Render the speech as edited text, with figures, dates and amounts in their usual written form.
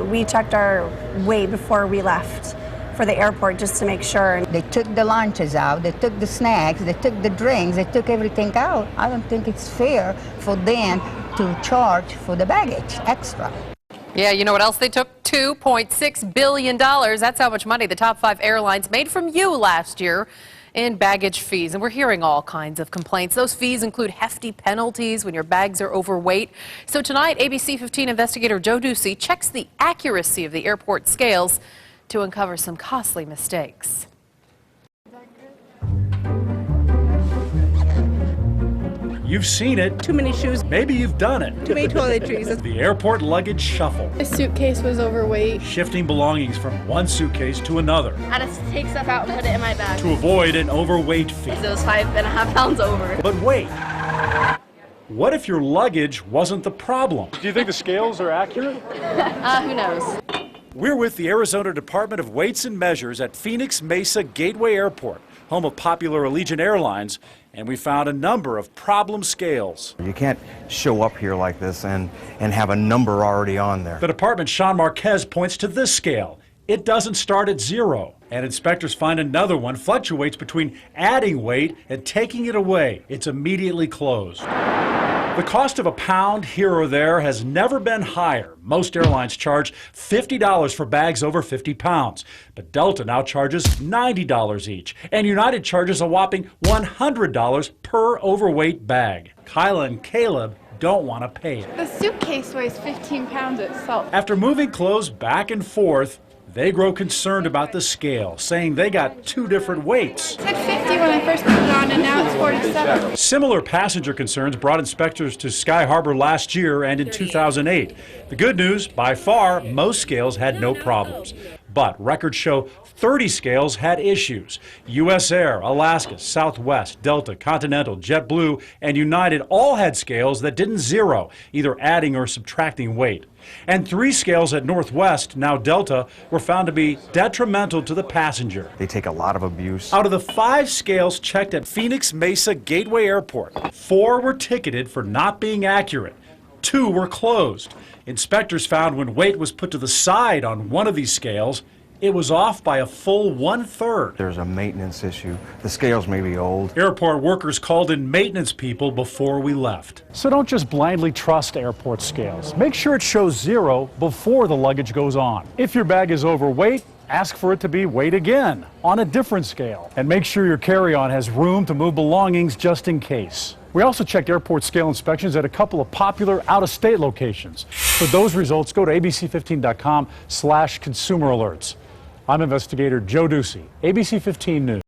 we checked our weight before we left for the airport just to make sure. They took the lunches out, they took the snacks, they took the drinks, they took everything out. I don't think it's fair for them to charge for the baggage extra. Yeah, you know what else they took? $2.6 billion. That's how much money the top 5 airlines made from you last year in baggage fees. And we're hearing all kinds of complaints. Those fees include hefty penalties when your bags are overweight. So tonight, ABC 15 investigator Joe Ducey checks the accuracy of the airport scales to uncover some costly mistakes. You've seen it. Too many shoes. Maybe you've done it. Too many toiletries. The airport luggage shuffle. My suitcase was overweight. Shifting belongings from one suitcase to another. I just take stuff out and put it in my bag. To avoid an overweight fee. It was 5.5 pounds over. But wait. What if your luggage wasn't the problem? Do you think the scales are accurate? Who knows? We're with the Arizona Department of Weights and Measures at Phoenix Mesa Gateway Airport, home of popular Allegiant Airlines, and we found a number of problem scales. You can't show up here like this and have a number already on there. The department's Sean Marquez points to this scale. It doesn't start at 0, and inspectors find another one fluctuates between adding weight and taking it away. It's immediately closed. The cost of a pound here or there has never been higher. Most airlines charge $50 for bags over 50 pounds. But Delta now charges $90 each. And United charges a whopping $100 per overweight bag. Kyla and Caleb don't want to pay it. The suitcase weighs 15 pounds itself. After moving clothes back and forth, they grow concerned about the scale, saying they got 2 different weights. It said 50 when I first put it on, and now it's 47. Similar passenger concerns brought inspectors to Sky Harbor last year and in 2008. The good news, by far, most scales had no problems. But records show 30 scales had issues. US Air, Alaska, Southwest, Delta, Continental, JetBlue, and United all had scales that didn't zero, either adding or subtracting weight. And 3 scales at Northwest, now Delta, were found to be detrimental to the passenger. They take a lot of abuse. Out of the 5 scales checked at Phoenix Mesa Gateway Airport, 4 were ticketed for not being accurate. 2 were closed. Inspectors found when weight was put to the side on one of these scales, it was off by a full 1/3. There's a maintenance issue. The scales may be old. Airport workers called in maintenance people before we left. So don't just blindly trust airport scales. Make sure it shows 0 before the luggage goes on. If your bag is overweight, ask for it to be weighed again on a different scale. And make sure your carry-on has room to move belongings just in case. We also checked airport scale inspections at a couple of popular out-of-state locations. For those results, go to abc15.com/consumer alerts. I'm investigator Joe Ducey, ABC 15 News.